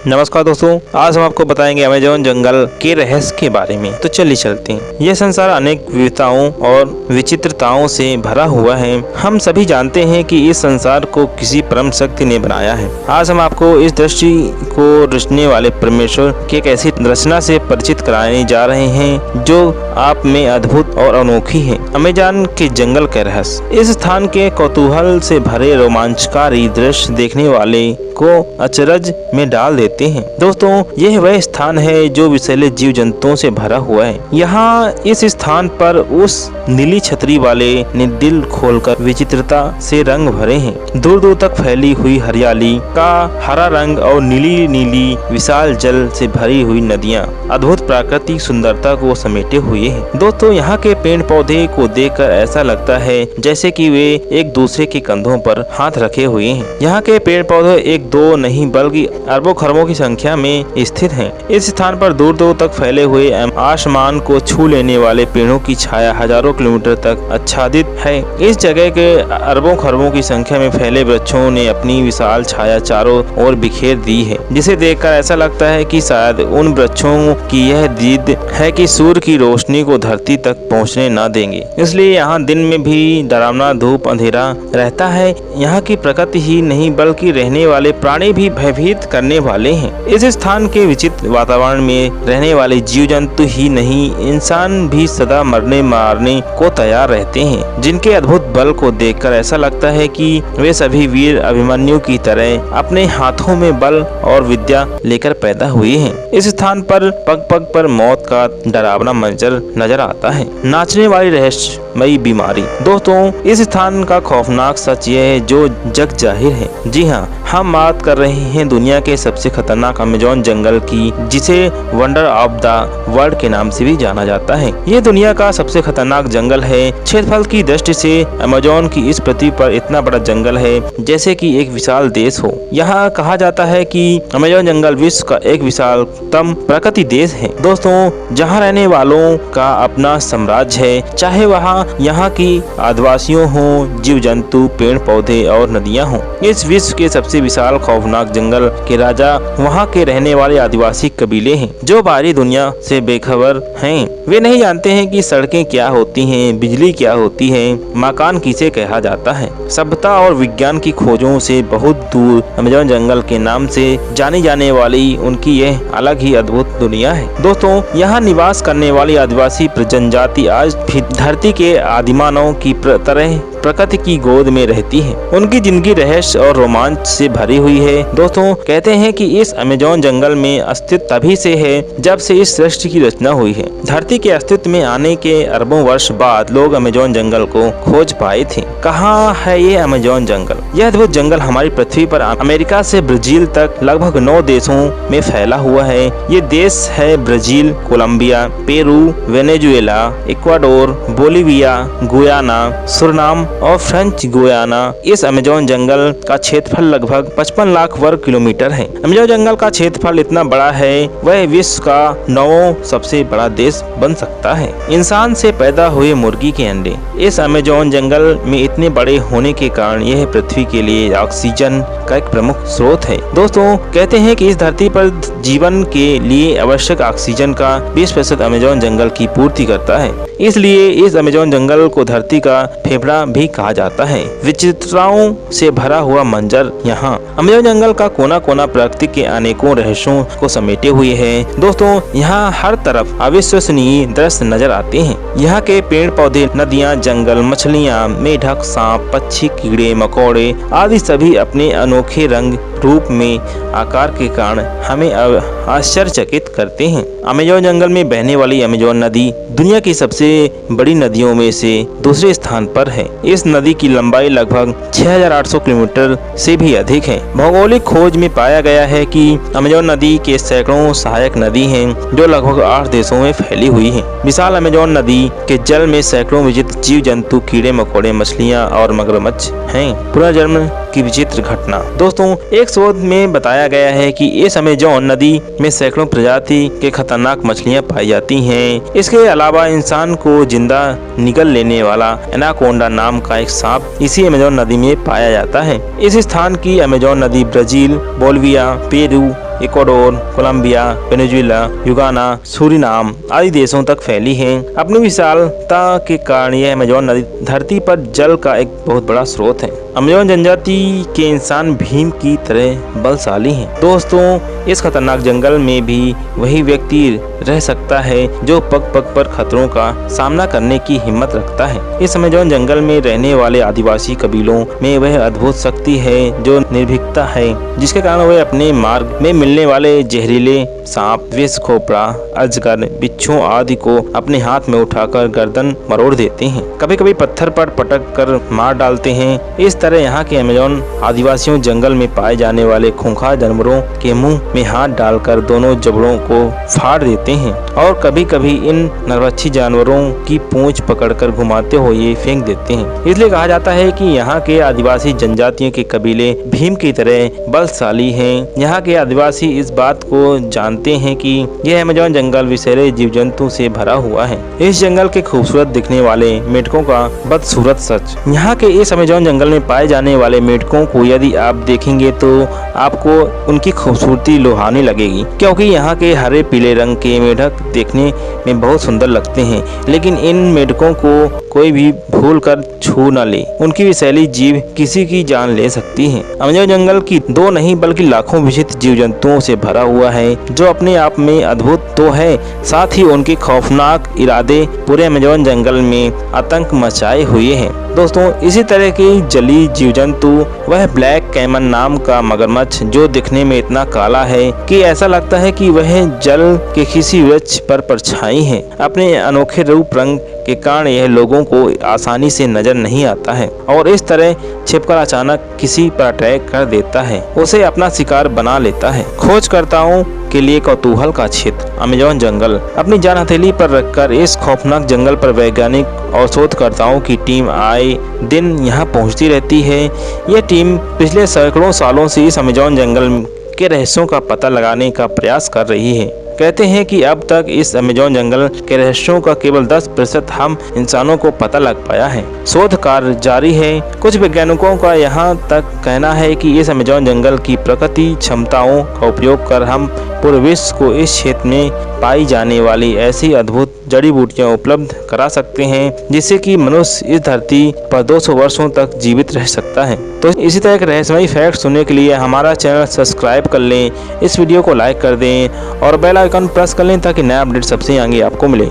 नमस्कार दोस्तों, आज हम आपको बताएंगे अमेज़न जंगल के रहस्य के बारे में। तो चलिए चलते हैं। यह संसार अनेक विविधताओं और विचित्रताओं से भरा हुआ है। हम सभी जानते हैं कि इस संसार को किसी परम शक्ति ने बनाया है। आज हम आपको इस दृष्टि को रचने वाले परमेश्वर की एक ऐसी रचना से परिचित कराने जा रहे हैं जो आप में अद्भुत और अनोखी है। अमेज़न के जंगल का रहस्य। इस स्थान के कौतूहल से भरे रोमांचकारी दृश्य देखने वाले को अचरज में डाल देते हैं। दोस्तों, यह वह स्थान है जो विषैले जीव जंतुओं से भरा हुआ है। यहाँ इस स्थान पर उस नीली छतरी वाले ने दिल खोलकर विचित्रता से रंग भरे हैं। दूर दूर तक फैली हुई हरियाली का हरा रंग और नीली नीली विशाल जल से भरी हुई नदियाँ अद्भुत प्राकृतिक सुंदरता को समेटे हुए हैं। दोस्तों, यहाँ के पेड़ पौधे को देखकर ऐसा लगता है जैसे कि वे एक दूसरे के कंधों पर हाथ रखे हुए हैं। यहाँ के पेड़ पौधे एक दो नहीं बल्कि अरबों खरबों की संख्या में स्थित हैं। इस स्थान पर दूर दूर तक फैले हुए आसमान को छू लेने वाले पेड़ों की छाया हजारों किलोमीटर तक आच्छादित है। इस जगह के अरबों खरबों की संख्या में फैले वृक्षों ने अपनी विशाल छाया चारों ओर बिखेर दी है, जिसे देखकर ऐसा लगता है कि शायद उन वृक्षों की यह जिद है कि सूर्य की रोशनी को धरती तक पहुँचने न देंगे। इसलिए यहाँ दिन में भी डरावना धूप अंधेरा रहता है। यहाँ की प्रकृति ही नहीं बल्कि रहने वाले प्राणी भी भयभीत करने वाले हैं। इस स्थान के विचित्र वातावरण में रहने वाले जीव जंतु ही नहीं, इंसान भी सदा मरने मारने को तैयार रहते हैं, जिनके अद्भुत बल को देखकर ऐसा लगता है कि वे सभी वीर अभिमन्यु की तरह अपने हाथों में बल और विद्या लेकर पैदा हुए हैं। इस स्थान पर पग पग पर मौत का डरावना मंजर नजर आता है। नाचने वाली रहस्यमयी बीमारी। दोस्तों, इस स्थान का खौफनाक सच यह है जो जग जाहिर है। जी हाँ, हम बात कर रहे हैं दुनिया के सबसे खतरनाक अमेज़न जंगल की, जिसे वंडर ऑफ द वर्ल्ड के नाम से भी जाना जाता है। ये दुनिया का सबसे खतरनाक जंगल है। क्षेत्रफल की दृष्टि से अमेज़न की इस पृथ्वी पर इतना बड़ा जंगल है जैसे कि एक विशाल देश हो। यहाँ कहा जाता है कि अमेज़न जंगल विश्व का एक विशालतम प्रकृति देश है। दोस्तों, जहाँ रहने वालों का अपना साम्राज्य है, चाहे वहाँ यहाँ की आदिवासियों हो, जीव जंतु, पेड़ पौधे और नदियाँ हो। इस विश्व के सबसे विशाल खौफनाक जंगल के राजा वहाँ के रहने वाले आदिवासी कबीले हैं, जो बाहरी दुनिया से बेखबर हैं। वे नहीं जानते हैं कि सड़कें क्या होती हैं, बिजली क्या होती है, मकान किसे कहा जाता है। सभ्यता और विज्ञान की खोजों से बहुत दूर अमेज़न जंगल के नाम से जानी जाने वाली उनकी यह अलग ही अद्भुत दुनिया है। दोस्तों, यहाँ निवास करने वाली आदिवासी जनजाति आज भी धरती के आदिमानव की तरह प्रकृति की गोद में रहती है। उनकी जिंदगी रहस्य और रोमांच से भरी हुई है। दोस्तों, कहते हैं कि इस अमेज़न जंगल में अस्तित्व तभी से है जब से इस सृष्टि की रचना हुई है। धरती के अस्तित्व में आने के अरबों वर्ष बाद लोग अमेज़न जंगल को खोज पाए थे। कहाँ है ये अमेज़न जंगल? यह अद्भुत जंगल हमारी पृथ्वी पर अमेरिका से ब्राजील तक लगभग 9 देशों में फैला हुआ है। ये देश है Brazil, Colombia, Peru, Venezuela, Ecuador, Bolivia, Guyana, Suriname और फ्रेंच गुयाना। इस अमेज़न जंगल का क्षेत्रफल लगभग 55 लाख वर्ग किलोमीटर है। अमेज़न जंगल का क्षेत्रफल इतना बड़ा है वह विश्व का 9वां सबसे बड़ा देश बन सकता है। इंसान से पैदा हुए मुर्गी के अंडे। इस अमेज़न जंगल में इतने बड़े होने के कारण यह पृथ्वी के लिए ऑक्सीजन का एक प्रमुख स्रोत है। दोस्तों, कहते हैं कि इस धरती पर जीवन के लिए आवश्यक ऑक्सीजन का 20% अमेज़न जंगल की पूर्ति करता है। इसलिए इस अमेज़न जंगल को धरती का फेफड़ा भी कहा जाता है। विचित्रताओं से भरा हुआ मंजर। यहाँ अमेज़न जंगल का कोना कोना प्रकृति के अनेकों रहस्यों को समेटे हुए है। दोस्तों, यहाँ हर तरफ अविश्वसनीय दृश्य नजर आते हैं। यहाँ के पेड़ पौधे, नदियाँ, जंगल, मछलियाँ, मेढक, सांप, पक्षी, कीड़े मकोड़े आदि सभी अपने अनोखे रंग, रूप में, आकार के कारण हमें आश्चर्यचकित करते हैं। अमेज़न जंगल में बहने वाली अमेज़न नदी दुनिया की सबसे बड़ी नदियों में से दूसरे स्थान पर है। इस नदी की लंबाई लगभग 6800 किलोमीटर से भी अधिक है। भौगोलिक खोज में पाया गया है कि अमेज़न नदी के सैकड़ों सहायक नदी हैं जो लगभग 8 देशों में फैली हुई हैं। विशाल अमेज़न नदी के जल में सैकड़ों विचित्र जीव जंतु, कीड़े मकोड़े, मछलियाँ और मगरमच्छ हैं। पुनर्जन्म की विचित्र घटना। दोस्तों, एक शोध में बताया गया है कि इस अमेज़न नदी में सैकड़ों प्रजाति के खतरनाक मछलियां पाई जाती हैं। इसके अलावा इंसान को जिंदा निगल लेने वाला एनाकोंडा नाम का एक सांप इसी अमेज़न नदी में पाया जाता है। इस स्थान की अमेज़न नदी Brazil, Bolivia, Peru Ecuador, Colombia, Venezuela, Guyana, Suriname आदि देशों तक फैली है। अपनी विशालता के कारण यह अमेज़न नदी धरती पर जल का एक बहुत बड़ा स्रोत है। अमेज़न जनजाति के इंसान भीम की तरह बलशाली हैं। दोस्तों, इस खतरनाक जंगल में भी वही व्यक्ति रह सकता है जो पग पग पर खतरों का सामना करने की हिम्मत रखता है। इस अमेज़न जंगल में रहने वाले आदिवासी कबीलों में वह अद्भुत शक्ति है जो निर्भीकता है, जिसके कारण वे अपने मार्ग में मिलने वाले जहरीले सांप, विष खोपड़ा, अजगर, बिच्छुओं आदि को अपने हाथ में उठाकर गर्दन मरोड़ देते हैं। कभी कभी पत्थर पर पटक कर मार डालते हैं। इस तरह यहाँ के अमेज़न आदिवासियों जंगल में पाए जाने वाले खूंखार जानवरों के मुंह में हाथ डालकर दोनों जबड़ों को फाड़ देते हैं और कभी कभी इन नरभक्षी जानवरों की पूंछ पकड़कर घुमाते हुए फेंक देते हैं। इसलिए कहा जाता है कि यहाँ के आदिवासी जनजातियों के कबीले भीम की तरह बलशाली हैं। यहाँ के आदिवासी इस बात को जानते हैं कि यह अमेज़न जंगल विषैले जीव जंतु से भरा हुआ है। इस जंगल के खूबसूरत दिखने वाले मेढकों का बदसूरत सच। यहाँ के इस अमेज़न जंगल में पाए जाने वाले मेढकों को यदि आप देखेंगे तो आपको उनकी खूबसूरती लुभाने लगेगी, क्योंकि यहाँ के हरे पीले रंग के मेढक देखने में बहुत सुंदर लगते हैं। लेकिन इन मेढकों को कोई भी भूल कर छू न ले, उनकी विषैली जीभ किसी की जान ले सकती है। अमेज़न जंगल की दो नहीं बल्कि लाखों विचित्र जीव जंतुओं से भरा हुआ है, जो अपने आप में अद्भुत तो है, साथ ही उनके खौफनाक इरादे पूरे अमेज़न जंगल में आतंक मचाए हुए हैं। दोस्तों, इसी तरह के जलीय जीव जंतु वह ब्लैक कैमन नाम का मगरमच्छ, जो दिखने में इतना काला है कि ऐसा लगता है कि वह जल के किसी वृक्ष पर परछाई है। अपने अनोखे रूप रंग के कारण यह लोगों को आसानी से नजर नहीं आता है और इस तरह छिपकर अचानक किसी पर अटैक कर देता है, उसे अपना शिकार बना लेता है। खोजकर्ताओं के लिए कौतूहल का क्षेत्र अमेज़न जंगल। अपनी जान हथेली पर रखकर इस खौफनाक जंगल पर वैज्ञानिक और शोधकर्ताओं की टीम आए दिन यहाँ पहुँचती रहती है। यह टीम पिछले सैकड़ों सालों से इस अमेज़न जंगल के रहस्यों का पता लगाने का प्रयास कर रही है। कहते हैं कि अब तक इस अमेज़न जंगल के रहस्यों का केवल 10% हम इंसानों को पता लग पाया है। शोध कार्य जारी है। कुछ वैज्ञानिकों का यहाँ तक कहना है कि इस अमेज़न जंगल की प्रकृति क्षमताओं का उपयोग कर हम पूरे विश्व को इस क्षेत्र में पाई जाने वाली ऐसी अद्भुत जड़ी बूटियाँ उपलब्ध करा सकते हैं, जिससे कि मनुष्य इस धरती पर 200 वर्षों तक जीवित रह सकता है। तो इसी तरह के रहस्यमयी फैक्ट सुनने के लिए हमारा चैनल सब्सक्राइब कर लें, इस वीडियो को लाइक कर दें और बेल आइकन प्रेस कर लें ताकि नया अपडेट सबसे आगे आपको मिले।